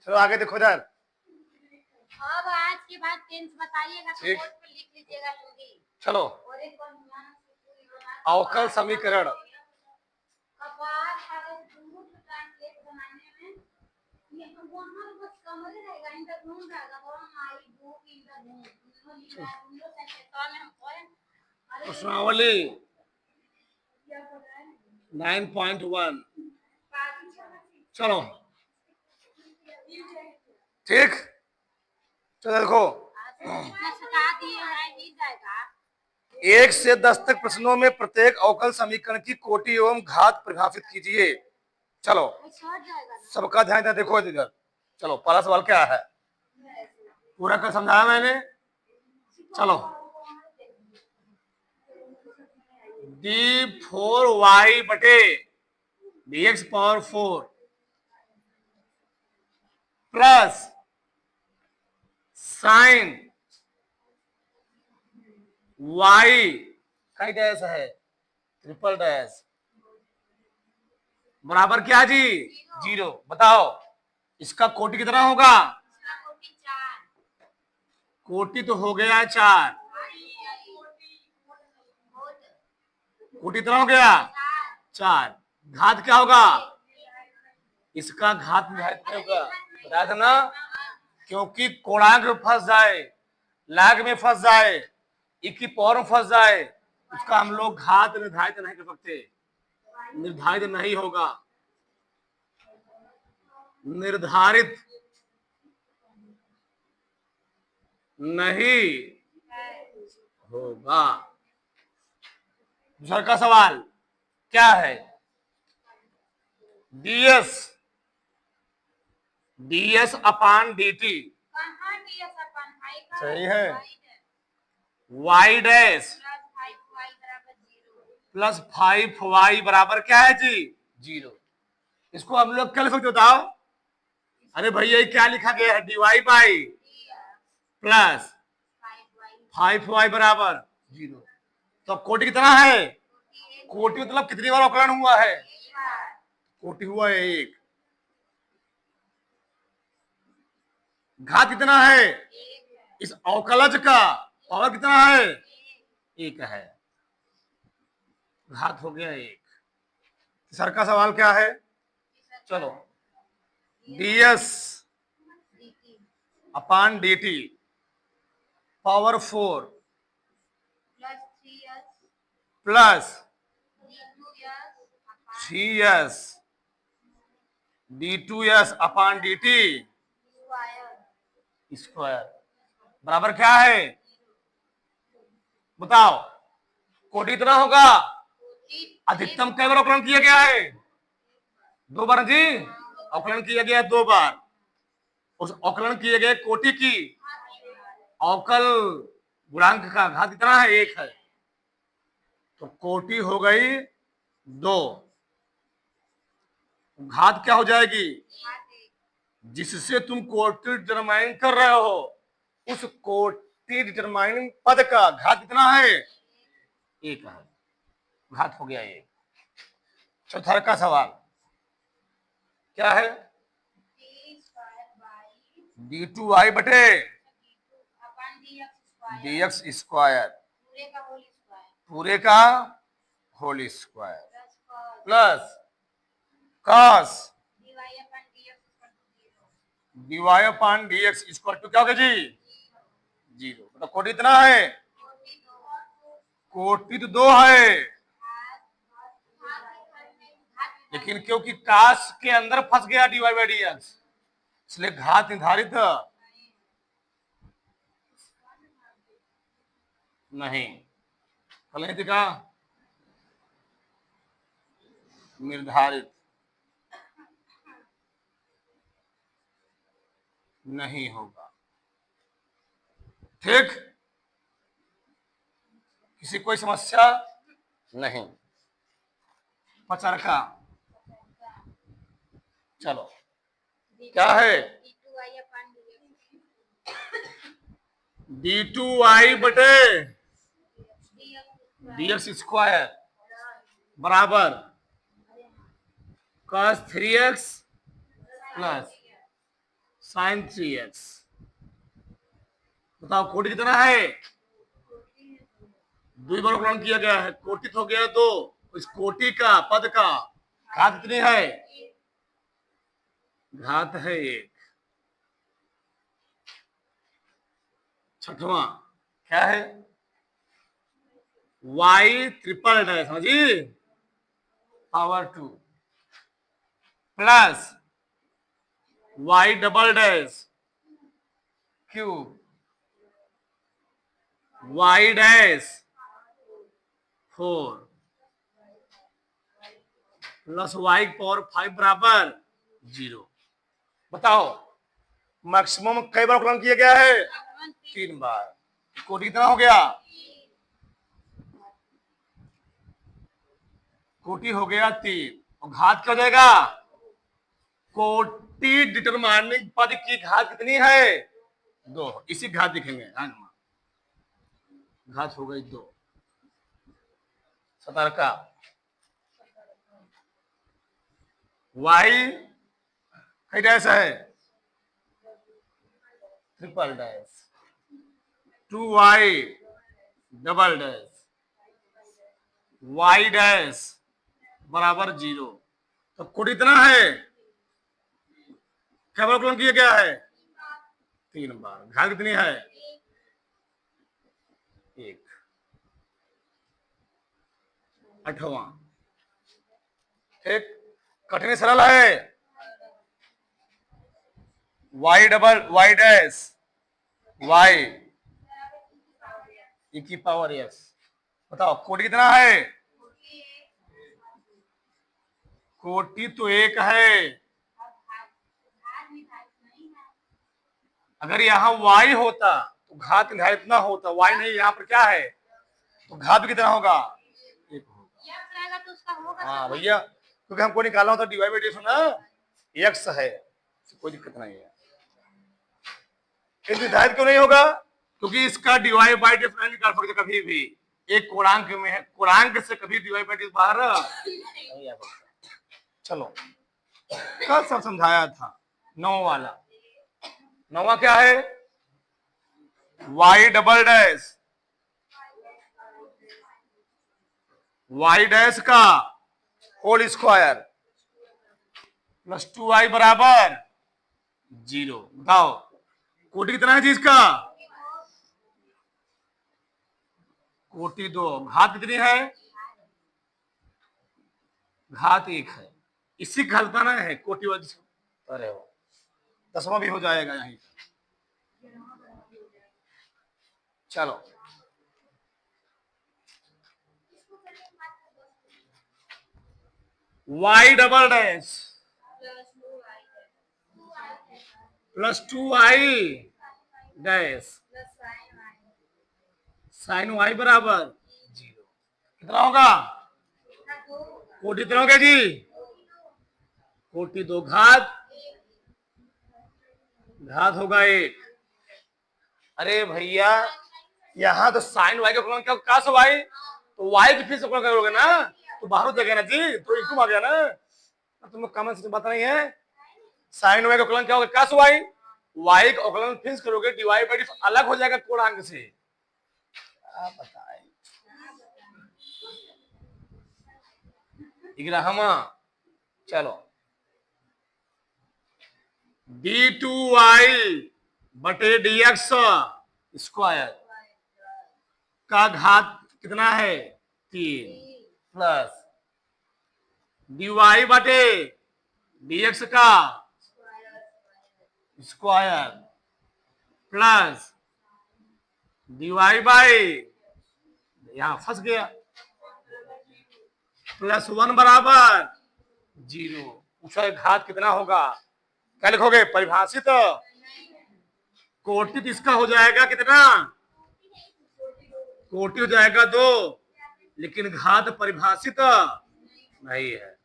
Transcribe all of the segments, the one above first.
चलो आगे देखो इधर। अब आज के बाद टेंस बताइएगा तो बोर्ड पे लिख लीजिएगा हिंदी। चलो अवकल समीकरण। प्रश्नावली 9.1। चलो ठीक, चलो देखो 1 से 10 तक प्रश्नों में प्रत्येक अवकल समीकरण की कोटि एवं घात परिभाषित कीजिए। चलो सबका ध्यान इधर देखो इधर। चलो पहला सवाल क्या है, पूरा कर समझाया मैंने। चलो d4y बटे dx power 4 plus sign y का डैश है ट्रिपल डैश बराबर क्या जी 0। बताओ इसका कोटि कितना होगा? कोटि तो हो गया 4, कोटि कितना हो गया 4। घात क्या होगा? इसका घात निर्धारित होगा, बताया था ना, क्योंकि कोणांक में फंस जाए, लाग में फंस जाए, एक की पावर में फंस जाए, उसका हम लोग घात निर्धारित नहीं कर सकते, निर्धारित नहीं होगा, निर्धारित नहीं होगा। दूसरा का सवाल क्या है? ds अपान dt सही है, y डैश प्लस 5y बराबर क्या है जी 0। इसको हम लोग क्या लिख सकते बताओ? अरे भैया क्या लिखा गया है? dy बाई प्लस 5y बराबर 0। तो कोटि कितना है? कोटि मतलब कितनी बार अवकलन हुआ है? कोटि हुआ है 1। घात कितना है? इस अवकलज का पावर कितना है? 1 है, घात हो गया 1। सर का सवाल क्या है? चलो ds अपान dt power 4 plus 3s d2s अपान dt स्क्वायर बराबर क्या है? बताओ कोटि कितना होगा? अधिकतम कई बार अवकलन किया गया है? 2 बार जी, अवकलन किया गया 2 बार। उस अवकलन किए गए कोटि की अवकल गुणांक का घात कितना है? 1 है, तो कोटि हो गई 2। घात क्या हो जाएगी? जिससे तुम कोटि डिटरमाइन कर रहे हो उस कोटि डिटरमाइनिंग पद का घात कितना है? 1 है, घात हो गया 1। चौथा का सवाल क्या है? d2y बटे dx स्क्वायर पूरे का whole square plus cos dy upon dx square टू क्या होगा जी 0। मतलब कोटि इतना है? कोटि तो 2 है, लेकिन क्योंकि काश के अंदर फंस गया dy बाई dx इसलिए घात निर्धारित नहीं। फलित का निर्धारित नहीं होगा। ठीक, किसी कोई समस्या नहीं। पचरका चलो क्या है? d2y बटे dx स्क्वायर बराबर cos 3x plus sign 3x। बताओ कोटि कितना है? 2 बार गुणन किया गया है, कोटि हो गया 2। इस कोटि का पद का घात कितनी है? घात है 1। छठवां क्या है? y ट्रिपल डैश, समझी, power 2 plus y double dash cube y dash 4 plus y power 5 बराबर 0। बताओ मैक्सिमम कई बार गुणन किया गया है? 3 बार। कोटि कितना हो गया? कोटि हो गया 3 और घात क्या हो जाएगा? कोटि डिटरमाइनिंग पद की घात कितनी है? 2। इसी घात दिखेंगे। घात हो गई 2। 17 का y कई डैश है? Triple dash 2y double dash y dash बराबर 0। तो कोटि इतना है, क्या बार गुणन किया गया है? 3 बार। घात कितनी है? 1। 8वां एक कठिन सरल है। y double y dash y e की पावर x। बताओ कोटि कितना है? कोटि तो 1 है। अगर यहाँ y होता तो घात निर्धारित ना होता, y नहीं, यहाँ पर क्या है तो घात कितना होगा? 1 होगा। तो उसका होगा। हाँ भैया, क्योंकि हमको निकालना होता dy बाई डी ना x है, कोई दिक्कत नहीं है। निर्धारित क्यों नहीं होगा? क्योंकि इसका dy बाई डी नहीं निकाल सकते कभी भी। एक कोणांक में है, कोणांक से कभी dy बाई डी बाहर नहीं आ सकता। चलो कल सब समझाया था। 9 वाला, 9वां क्या है? y double dash y dash का होल स्क्वायर प्लस 2y बराबर 0। बताओ कोटि कितना है जी इसका? कोटि 2। घात कितनी है? घात 1 है। इसी घाताना है कोटि वाली। अरे हो 10वां भी हो जाएगा यहीं। चलो y double dash plus 2y dash sign y बराबर 0। कितना होगा? कोटि कितना हो गया जी? कोटि 2। घात होगा 1। अरे भैया यहाँ तो साइन y का गुणन क्या काश y, तो y की फिर से गुणन करोगे ना तो बाहर हो जाएगा ना जी, तो इंटू आ गया ना। तुम कॉमन सेंस बात नहीं है। साइन y का गुणन क्या होगा? काश y का गुणन फिर करोगे dy बाई डी अलग हो जाएगा कोणांक से। आप बताएं 11वां। चलो d2y बटे dx स्क्वायर का घात कितना है? 3 प्लस dy बटे dx का स्क्वायर प्लस dy बाई, यहां फंस गया, प्लस 1 बराबर 0। पूछा घात कितना होगा? क्या लिखोगे? परिभाषित कोटि इसका हो जाएगा कितना? कोटि हो जाएगा 2, लेकिन घात परिभाषित नहीं है।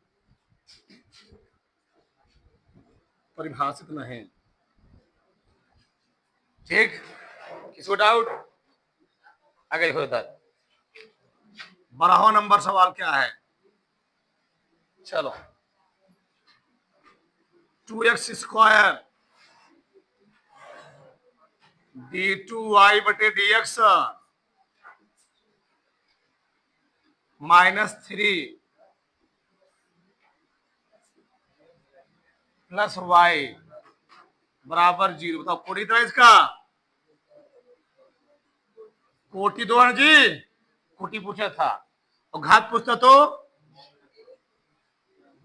परिभाषित नहीं। ठीक, किसको डाउट? आगे लिखो इधर। 12वां नंबर सवाल क्या है? चलो 2x स्क्वायर d2y बटे dx -3 प्लस y बराबर 0। बताओ कोटि कितना है इसका? कोटि 2 है जी, कोटि पूछा था और घात पूछता तो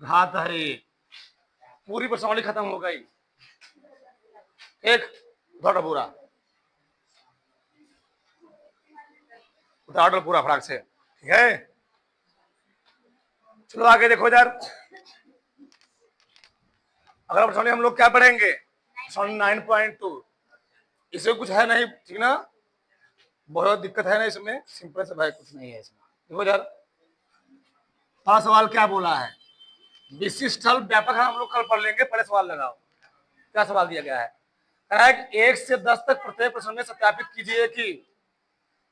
घात है 1। पूरी प्रश्नावली खत्म हो गई। एक थोड़ा पूरा उतार पूरा फराक से, ठीक है। चलो आगे देखो इधर। अगला प्रश्न हम लोग क्या पढ़ेंगे? 9.2। इसमें कुछ है नहीं, ठीक ना? बहुत दिक्कत है ना इसमें, सिंपल से भाई कुछ नहीं है इसमें। देखो इधर पहला सवाल क्या बोला है? विशिष्ट स्थल व्यापक है, हम लोग कल पढ़ लेंगे। पहले सवाल लगाओ, क्या सवाल दिया गया है? कह रहा है 1 से 10 तक प्रत्येक प्रश्न में सत्यापित कीजिए कि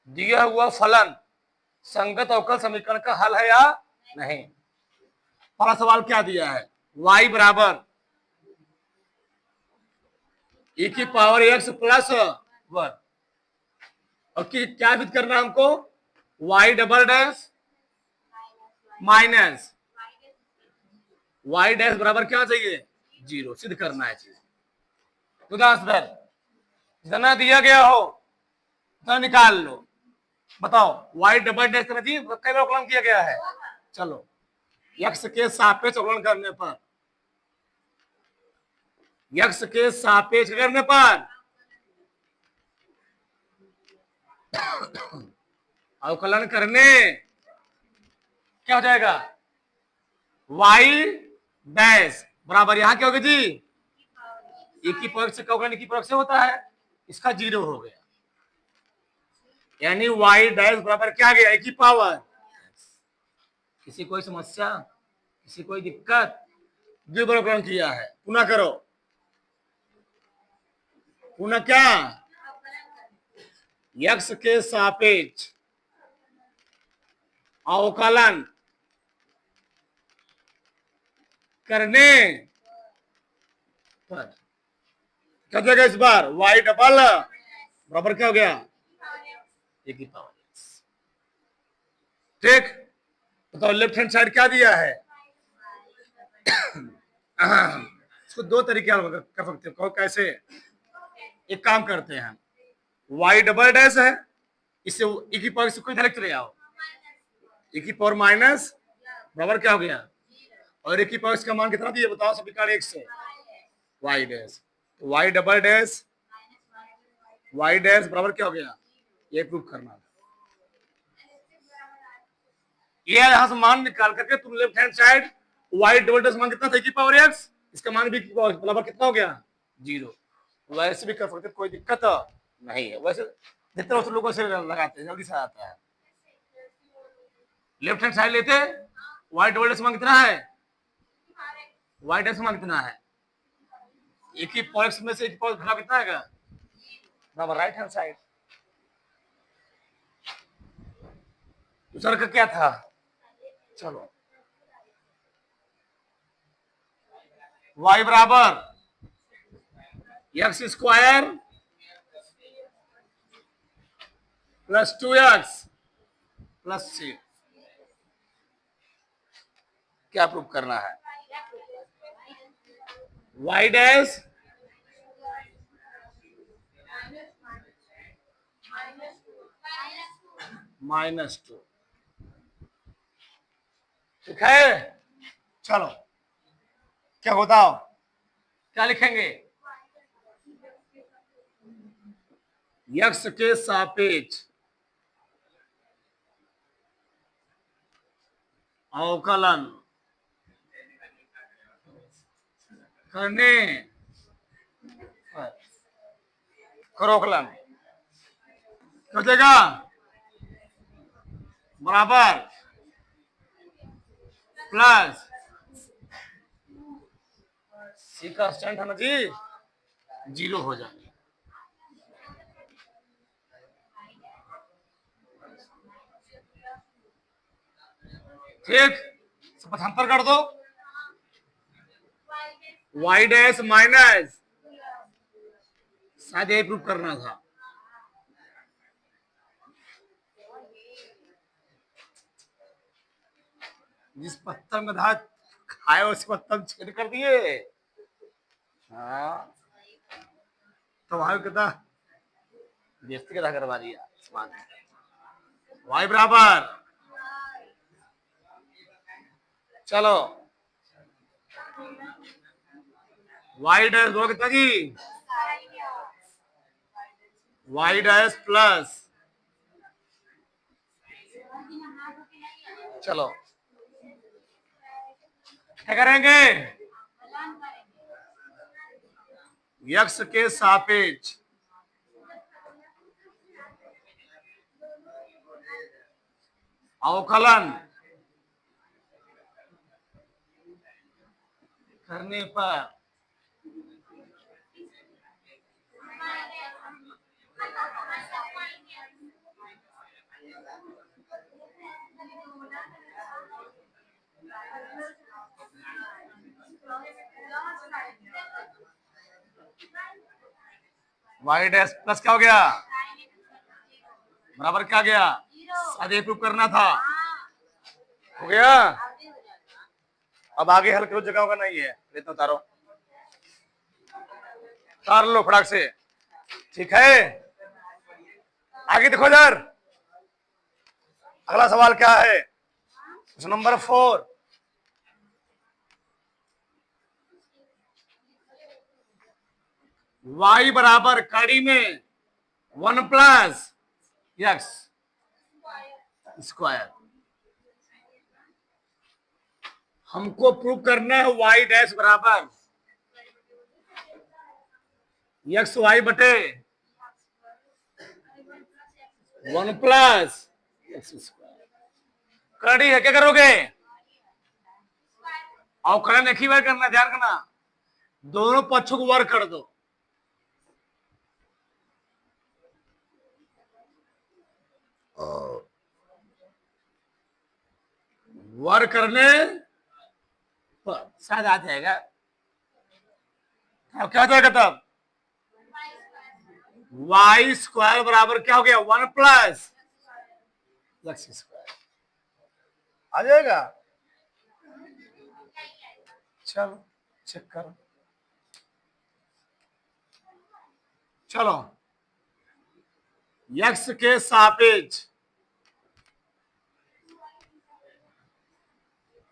दिया हुआ फलन संगत अवकल समीकरण का हल है या नहीं। पहला सवाल क्या दिया है? y बराबर e की पावर x प्लस 1 और क्या फिट करना है हमको? y double dash minus y dash बराबर क्या चाहिए? 0 सिद्ध करना है चीज। तो जितना दिया गया हो उतना निकाल लो। बताओ y डबल डैश करना चाहिए, कई बार अवकलन किया गया है। चलो x के सापेक्ष अवकलन करने पर, x के सापेक्ष करने पर अवकलन करने क्या हो जाएगा? y डैश बराबर यहां क्या होगा जी? e की पावर से अवकलन e की पावर से होता है, इसका 0 हो गया। यानी y डैश बराबर क्या गया? e की पावर। किसी कोई समस्या, किसी कोई दिक्कत? द्विबार अवकलन किया है, पुनः करो। पुनः क्या? x के सापेक्ष अवकलन करने पर क्या जाएगा इस बार? y डबल बराबर क्या हो गया? e की पावर x। ठीक, तो लेफ्ट हैंड साइड क्या दिया है? इसको दो तरीके कर सकते हो। कैसे? एक काम करते हैं, y डबल डैश है, इससे e की पावर से कोई इधर चले आओ, e की पावर माइनस बराबर क्या हो गया? और e की पावर का मान कितना दिया बताओ? समीकरण 1 से y डैश, तो y double dash y dash बराबर क्या हो गया? ये प्रूफ करना था। ये यहां से मान निकाल करके तुम left hand side y double dash मान कितना था? e की पावर x, इसका मान भी बराबर कितना हो गया? 0। वैसे भी कर सकते, कोई दिक्कत नहीं है। वैसे जितने उस लोगों से लगाते हैं जल्दी से आता है। लेफ्ट हैंड साइड लेते, y डबल डैश मान कितना है? y डैश मान कितना है? एक ही पावर x में से एक पावर घटा कितना है बराबर राइट हैंड साइड। दूसरा का क्या था? चलो y बराबर x square plus 2x plus 6। क्या प्रूव करना है? y dash -2। ठीक है, चलो क्या बताओ, क्या लिखेंगे? x के सापेक्ष अवकलन करने करो अवकलन कर देगा बराबर प्लस c का स्टैंड है ना जी, 0 हो जाएगा। ठीक, पथांतर कर दो, y डैश माइनस, शायद यही प्रूफ करना था। जिस पत्थर में धात खाए उस पत्थर छेद कर दिए। हाँ तो भाई कितना बेइज्जती का करवा दिया समान। वाई बराबर, चलो वाई डैश दो कितना जी, वाई डैश प्लस, चलो क्या करेंगे, यक्स के सापेक्ष अवकलन करने पर वाई डैश प्लस क्या हो गया, बराबर क्या गया, आगे प्रूव करना था, हो गया। अब आगे हल करो, जगह होगा नहीं है, इतना उतारो, उतार लो फटाक से, ठीक है। आगे देखो इधर, अगला सवाल क्या है, नंबर 4, y बराबर कड़ी में 1 प्लस एक्स स्क्वायर। हमको प्रूव करना है y डैश बराबर एक्स वाई बटे 1 प्लस एक्स स्क्वायर। कड़ी है, क्या करोगे, अवकलन एक ही बार करना, ध्यान करना, दोनों पक्षों को वर्ग कर दो, वर्ग करने पर शायद आ जाएगा। अब क्या हो जाएगा तब, वाई स्क्वायर बराबर क्या हो गया, 1 प्लस एक्स स्क्वायर आ जाएगा। चलो चेक करो, चलो एक्स के सापेक्ष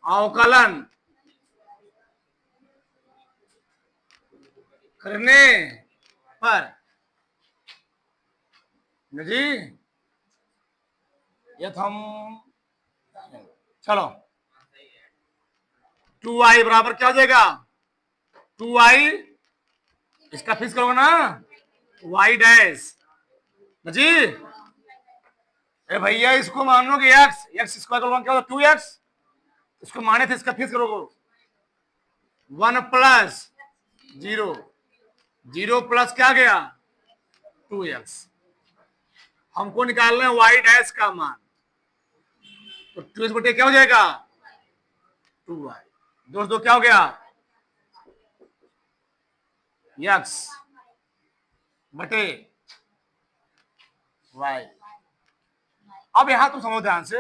अवकलन करने पर जी यथम, चलो 2y बराबर क्या हो जाएगा, 2y इसका फिक्स करोगे ना, y डैश जी, अरे भैया इसको मान लो कि एक्स, एक्स स्क्वायर करोगे क्या होगा 2x, इसको माने थे, इसका फिक्स करोगे 1 प्लस 0, 0 प्लस क्या गया 2x। हमको निकालना है y डैश का मान, तो 2x बटे क्या हो जाएगा 2y, दोस्तों क्या हो गया x बटे y। अब यहां तुम समझो ध्यान से,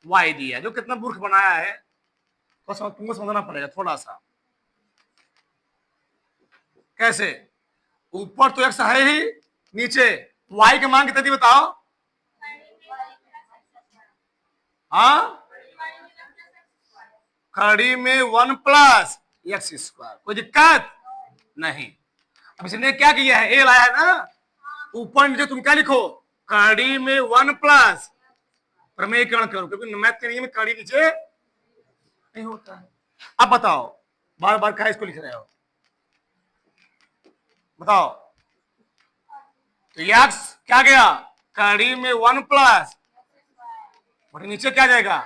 y दिया जो कितना मूर्ख बनाया है, तो तुमको समझना पड़ेगा थोड़ा सा। कैसे, ऊपर तो x है ही, नीचे y के मान कितने थी बताओ, हाँ खड़ी में 1 प्लस एक्स स्क्वायर, कोई दिक्कत नहीं। अब इसने क्या किया है, ए लाया है ना, ऊपर नीचे तुम क्या लिखो, कड़ी में 1 प्लस प्रमेयकरण करो, क्योंकि मैथ के नियम में कड़ी नीचे नहीं होता है। अब बताओ, बार बार क्या इसको लिख रहे हो, बताओ, तो एक्स क्या गया, कड़ी में 1 प्लस, और नीचे क्या जाएगा,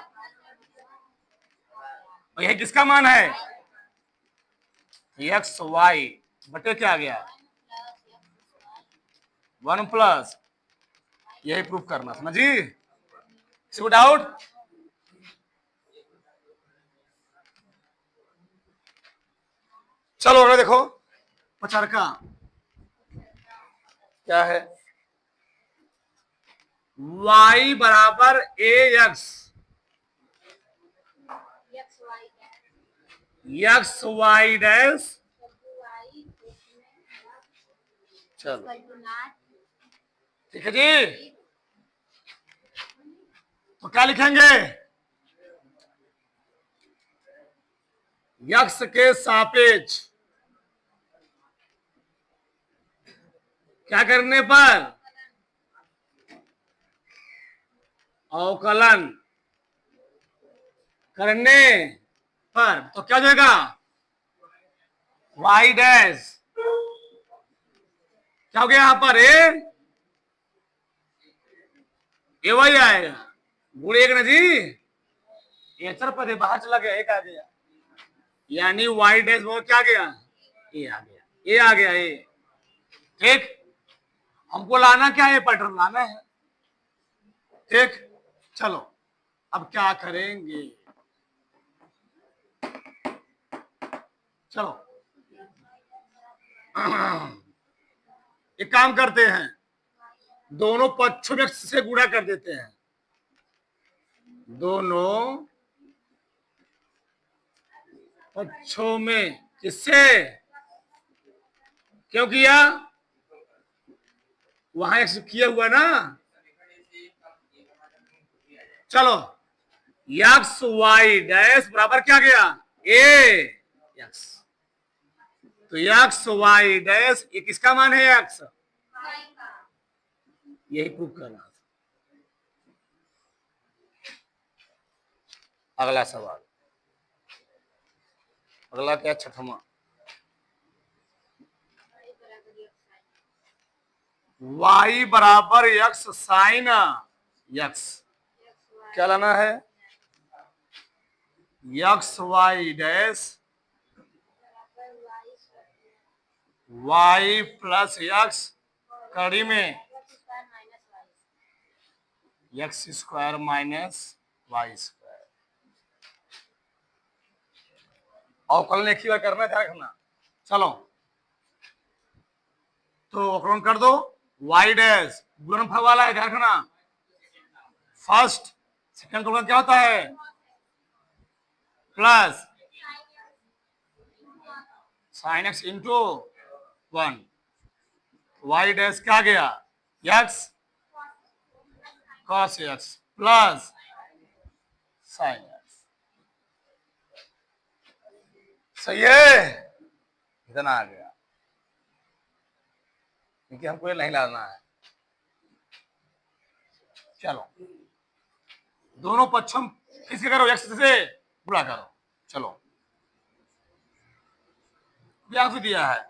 और यह किसका मान है, एक्स वाई बटे क्या आ गया 1 प्लस, यही प्रूफ करना, समझी, किसी को डाउट, चलो अगर देखो पचरका क्या है, y बराबर ए एक्स एक्स वाई डैश, चलो ठीक है जी। तो क्या लिखेंगे, यक्स के सापेक्ष क्या करने पर, अवकलन करने पर, तो क्या जाएगा वाई डैश, क्या हो गया यहां पर ए वाई आएगा, गुण एक ना जी, ये चर पद बाहर चला गया, एक आ गया, यानी वाई डैश वो क्या गया, ए आ गया, ए आ गया ए। ठीक, हमको लाना क्या है, पैटर्न लाना है। ठीक, चलो अब क्या करेंगे, चलो एक काम करते हैं, दोनों पक्षों में से गुणा कर देते हैं, दोनों पक्षों में, किससे, क्यों किया, वहां एक्स किया हुआ ना, चलो एक्स वाई डैश बराबर क्या गया ए एक्स, तो एक्स वाई डैश ये किसका मान है, एक्स, यही प्रूव करना था। अगला सवाल, अगला क्या, छठवां, y बराबर एक्स साइन एक्स, क्या लाना है, x y dash y plus x कड़ी में x square minus y square, अवकलन एक ही बार करना, ध्यान रखना। चलो तो अवकलन कर दो, वाई डैश गुणनफल वाला है, ध्यान रखना, फर्स्ट सेकंड गुणन क्या होता है, plus sine x into 1, y dash क्या गया, x cos x plus sine x, सही है, इतना आ गया, क्योंकि हमको ये नहीं लाना है। चलो दोनों पक्षों किसके करो, एक्स से गुणा करो, चलो यहां से दिया है,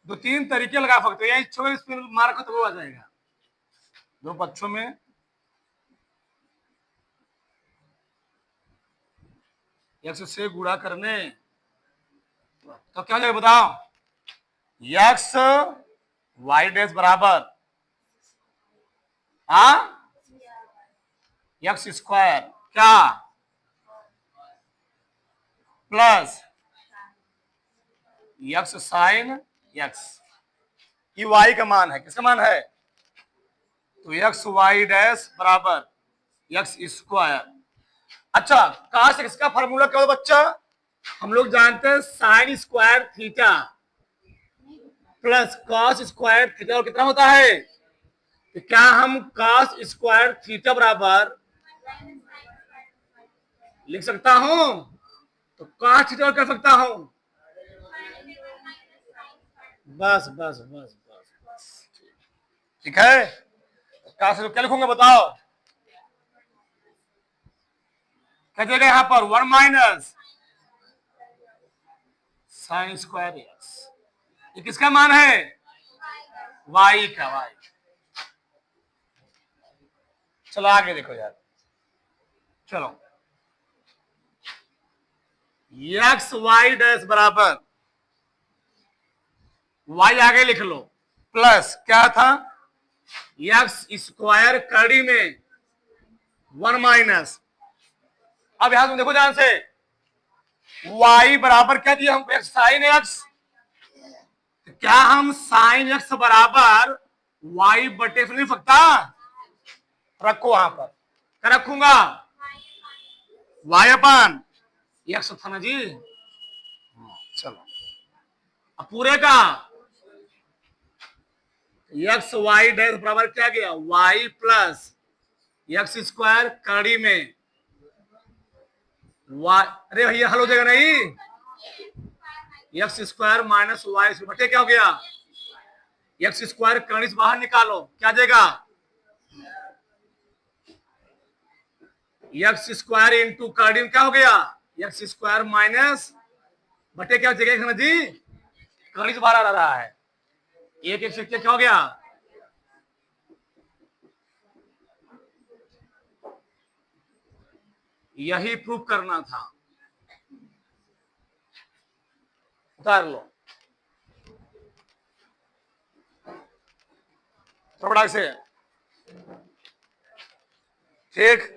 दो तीन तरीके लगा सकते हैं, इच्छा इसमें मार्क तो वो आ जाएगा, दो पक्षों में एक्स से गुणा करने, तो क्या हो जाएगा बताओ, एक्स वाई डैश बराबर एक्स स्क्वायर क्या प्लस एक्स साइन एक्स, ये वाई का मान है, किसका मान है, तो एक्स वाई डैश बराबर एक्स स्क्वायर। अच्छा काश इसका फार्मूला क्या होता बच्चा, हम लोग जानते हैं sine square theta plus cos square theta, और कितना होता है, तो क्या हम कॉस स्क्वायर थीटा बराबर लिख सकता हूं, तो कॉस थीटा कर सकता हूं, बस बस बस बस बस, ठीक है, कहा से क्या लिखूंगा बताओ, क्या देगा यहां पर 1 माइनस साइन स्क्वायर एक्स, ये किसका मान है, वाई का, वाई। चलो आगे देखो यार, चलो एक्स वाई डैश बराबर वाई आगे लिख लो, प्लस क्या था एक्स स्क्वायर कड़ी में 1 माइनस, अब यहां तुम देखो ध्यान से, y बराबर क्या दिया हमको, एक्स साइन एक्स, क्या हम साइन एक्स बराबर y बटे से नहीं सकता, रखो वहां पर, क्या रखूंगा? वाई अपन एक्स था ना जी। चलो अब पूरे का एक्स वाई डैश बराबर क्या गया? वाई प्लस एक्स स्क्वायर कड़ी में वाई, अरे भैया हल हो जाएगा नहीं, एक्स स्क्वायर माइनस वाई बटे क्या हो गया? एक्स स्क्वायर कड़ी से बाहर निकालो, क्या देगा? एक्स स्क्वायर इंटू कड़ी में क्या हो गया? एक्स स्क्वायर माइनस बटे क्या हो जाएगा जी? कड़ी से बाहर आ रहा है, एक एक से क्या हो गया? यही प्रूफ करना था, उतार लो थोड़ा से, ठीक।